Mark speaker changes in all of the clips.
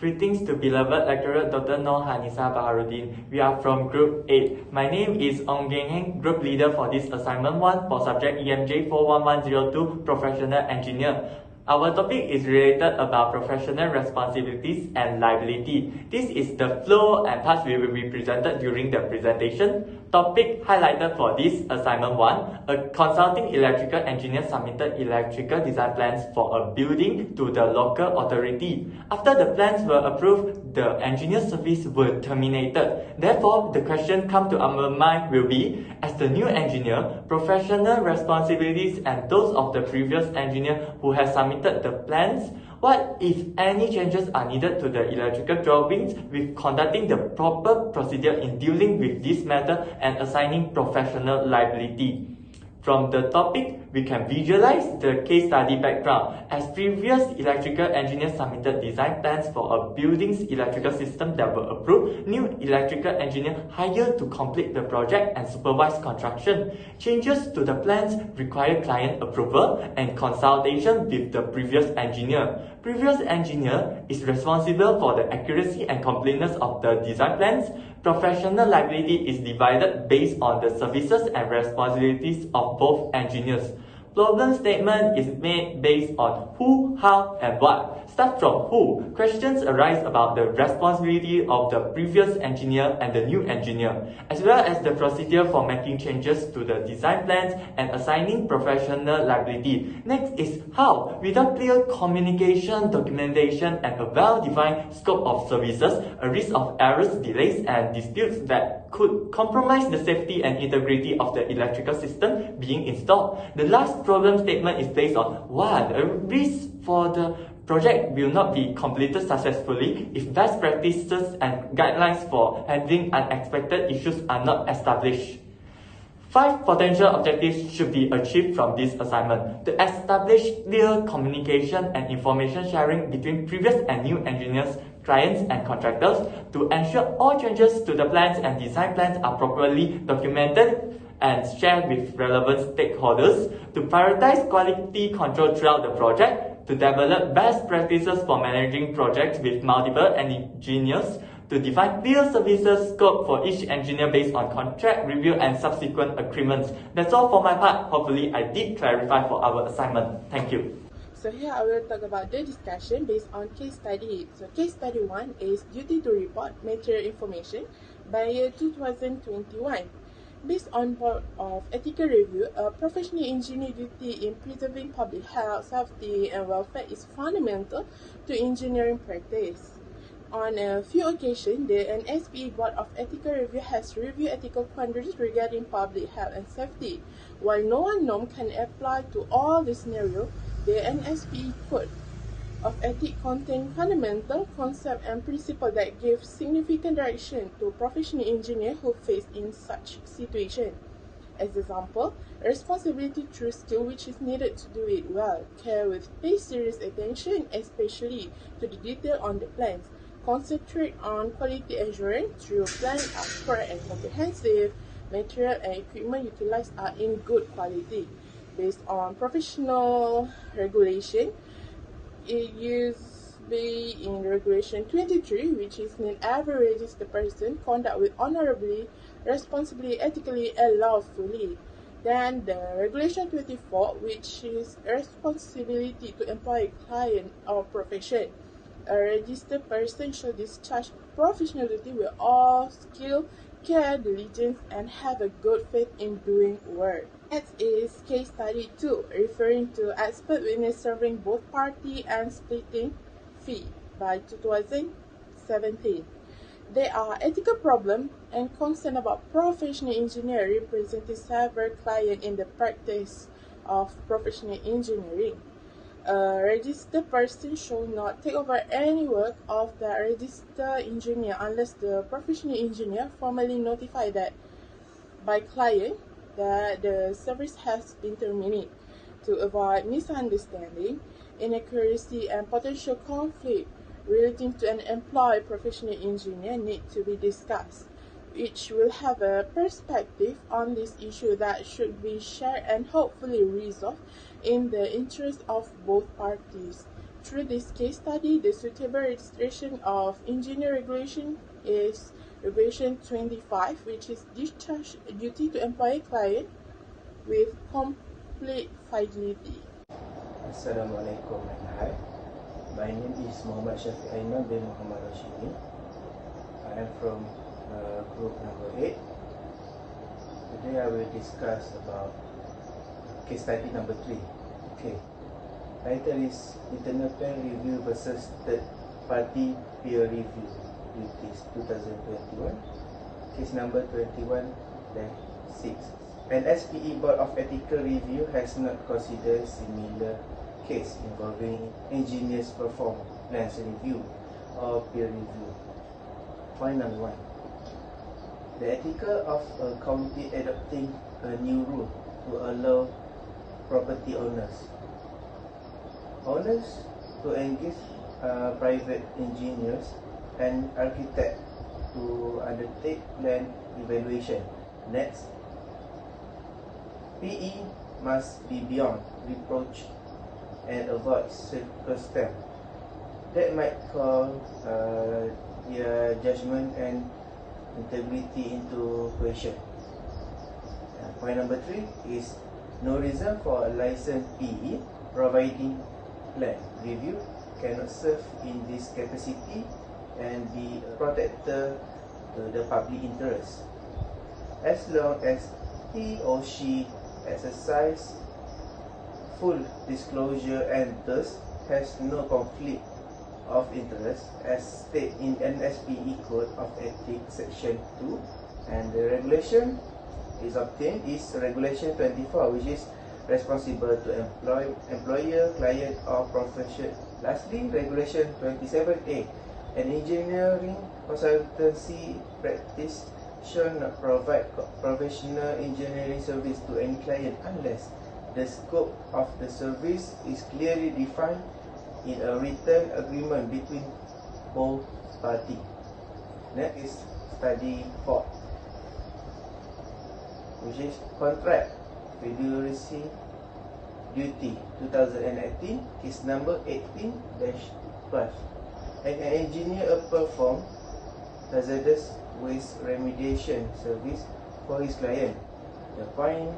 Speaker 1: Greetings to beloved lecturer Dr. Noor Hanisa Baharudin. We are from Group 8. My name is Ong Geng Heng, Group Leader for this assignment 1 for subject EMJ 41102, Professional Engineer. Our topic is related about professional responsibilities and liability. This is the flow and parts we will be presented during the presentation. Topic highlighted for this assignment 1, a consulting electrical engineer submitted electrical design plans for a building to the local authority. After the plans were approved, the engineer service were terminated. Therefore, the question come to our mind will be, as the new engineer, professional responsibilities and those of the previous engineer who has submitted the plans, what if any changes are needed to the electrical drawings with conducting the proper procedure in dealing with this matter and assigning professional liability? From the topic, we can visualize the case study background. As previous electrical engineers submitted design plans for a building's electrical system that were approved, new electrical engineer hired to complete the project and supervise construction. Changes to the plans require client approval and consultation with the previous engineer. Previous engineer is responsible for the accuracy and completeness of the design plans. Professional liability is divided based on the services and responsibilities of both engineers. Problem statement is made based on who, how, and what. Start from who. Questions arise about the responsibility of the previous engineer and the new engineer, as well as the procedure for making changes to the design plans and assigning professional liability. Next is how. Without clear communication, documentation, and a well-defined scope of services, a risk of errors, delays, and disputes that could compromise the safety and integrity of the electrical system being installed. The last problem statement is based on what. A risk for the project will not be completed successfully if best practices and guidelines for handling unexpected issues are not established. 5 potential objectives should be achieved from this assignment. To establish clear communication and information sharing between previous and new engineers, clients, and contractors. To ensure all changes to the plans and design plans are properly documented and shared with relevant stakeholders. To prioritize quality control throughout the project. To develop best practices for managing projects with multiple engineers. To define clear services scope for each engineer based on contract review and subsequent agreements. That's all for my part. Hopefully I did clarify for our assignment. Thank you.
Speaker 2: So here I will talk about the discussion based on case study. So case study 1 is duty to report material information by year 2021. Based on Board of Ethical Review, a professional engineer duty in preserving public health, safety, and welfare is fundamental to engineering practice. On a few occasions, the NSPE Board of Ethical Review has reviewed ethical quandaries regarding public health and safety. While no one norm can apply to all the scenarios, the NSPE Code of Ethics contains fundamental concepts and principles that give significant direction to professional engineers who face in such situations. As example, responsibility through skill which is needed to do it well, care with pay serious attention especially to the detail on the plans, concentrate on quality assurance through plan accurate and comprehensive, material and equipment utilized are in good quality. Based on professional regulation, it used to be in Regulation 23, which is named every registered person conduct with honorably, responsibly, ethically, and lawfully. Then the Regulation 24, which is responsibility to employ a client or profession. A registered person shall discharge professional duty with all skill, care, diligence, and have a good faith in doing work. Next is case study 2, referring to expert witness serving both party and splitting fee by 2017. There are ethical problems and concern about professional engineering representing several clients in the practice of professional engineering. A registered person shall not take over any work of the registered engineer unless the professional engineer formally notified that by client that the service has been terminated. To avoid misunderstanding, inaccuracy, and potential conflict relating to an employed professional engineer need to be discussed, which will have a perspective on this issue that should be shared and hopefully resolved in the interest of both parties. Through this case study, the suitable registration of engineer regulation is Regulation 25, which is discharge duty to employer client with complete fidelity.
Speaker 3: Assalamualaikum and hi. My name is Muhammad Shafiq Aiman bin Muhammad Rashidi. I am from group number 8. Today I will discuss about case study number 3. Okay. Title is Internal Plan Review versus Third Party Peer Review Duties 2021. Case number 21-6. An SPE Board of Ethical Review has not considered similar case involving engineers perform plans review or peer review. Point number 1. The ethical of a county adopting a new rule to allow property owners to engage private engineers and architects to undertake plan evaluation. Next, PE must be beyond reproach and avoid circumstance that might call their judgment and integrity into question. Point number 3 is no reason for a licensed PE providing plan review cannot serve in this capacity and be a protector to the public interest, as long as he or she exercise full disclosure and thus has no conflict of interest as stated in NSPE Code of Ethics Section 2, and the regulation is obtained is Regulation 24, which is responsible to employer, client or profession. Lastly, Regulation 27A, an engineering consultancy practice shall not provide professional engineering service to any client unless the scope of the service is clearly defined in a written agreement between both parties. Next is study 4, which is contract fiduciary duty 2018, case number 18-12. An engineer perform hazardous waste remediation service for his client. The point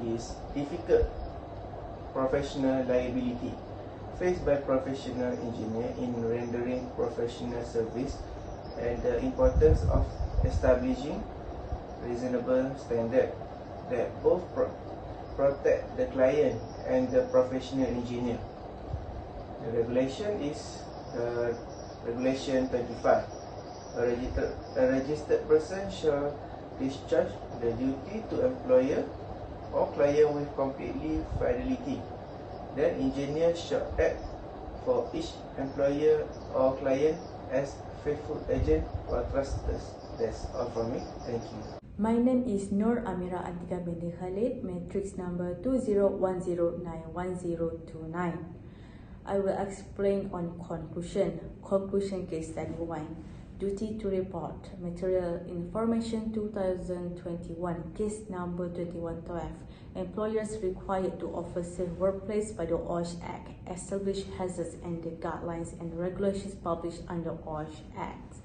Speaker 3: is difficult professional liability faced by professional engineer in rendering professional service and the importance of establishing reasonable standard that both protect the client and the professional engineer. The regulation is Regulation 25. A registered person shall discharge the duty to employer or client with complete fidelity. Then engineer shall act for each employer or client as faithful agent or trusted. That's all from me. Thank you.
Speaker 4: My name is Nur Amira Antika binti Khalid, matrix number 2010911029. I will explain on conclusion. Conclusion case study 1. Duty to report. Material information 2021. Case number 2112. Employers required to offer safe workplace by the OSH Act. Establish hazards and the guidelines and regulations published under OSH Act.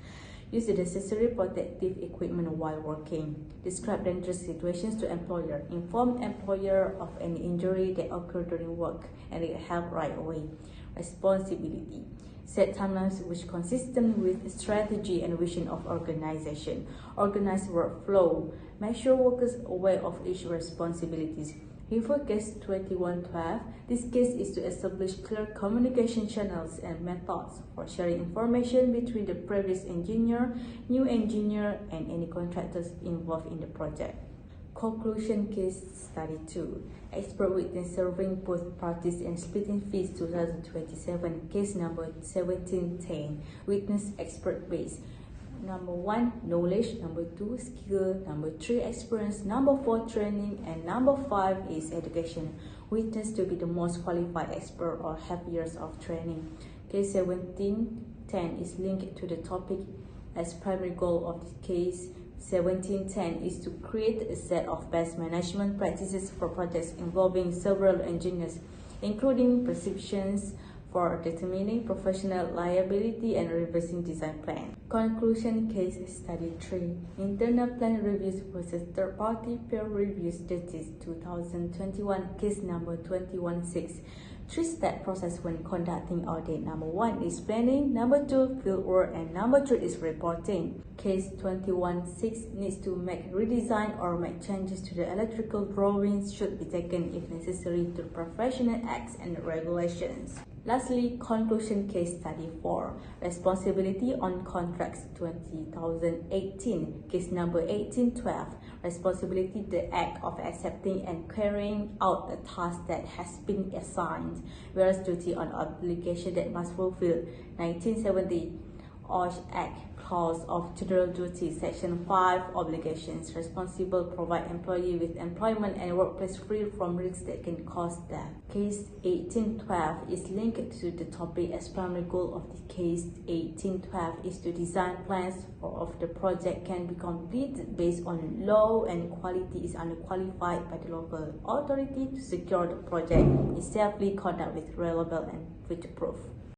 Speaker 4: Use the necessary protective equipment while working. Describe dangerous situations to employer. Inform employer of any injury that occurred during work and get help right away. Responsibility. Set timelines which consistent with strategy and vision of organization. Organize workflow. Make sure workers aware of each responsibilities. Here for case 2112, this case is to establish clear communication channels and methods for sharing information between the previous engineer, new engineer, and any contractors involved in the project. Conclusion case study 2. Expert witness serving both parties and splitting fees 2027, case number 1710. Witness expert base. Number 1, knowledge. Number 2, skill. Number 3, experience. Number 4, training. And number 5 is education. Witness to be the most qualified expert or have years of training. Case 1710 is linked to the topic as primary goal of the case. 1710 is to create a set of best management practices for projects involving several engineers, including prescriptions for determining professional liability and revising design plan. Conclusion case study 3. Internal plan reviews versus third-party peer reviews duties 2021 case number 216. Three-step process when conducting audit. Number 1 is planning, number 2 field work, and number 3 is reporting. Case 21-6 needs to make redesign or make changes to the electrical drawings should be taken if necessary to professional acts and regulations. Lastly, conclusion case study 4. Responsibility on contracts 2018, case number 1812. Responsibility, the act of accepting and carrying out a task that has been assigned, whereas duty on obligation that must fulfill 1970 OSH Act clause of General Duty, Section 5, obligations. Responsible provide employee with employment and workplace free from risks that can cause death. Case 1812 is linked to the topic as primary goal of the case 1812 is to design plans of the project can be completed based on law and quality is underqualified by the local authority to secure the project is safely conducted with reliable and future proof.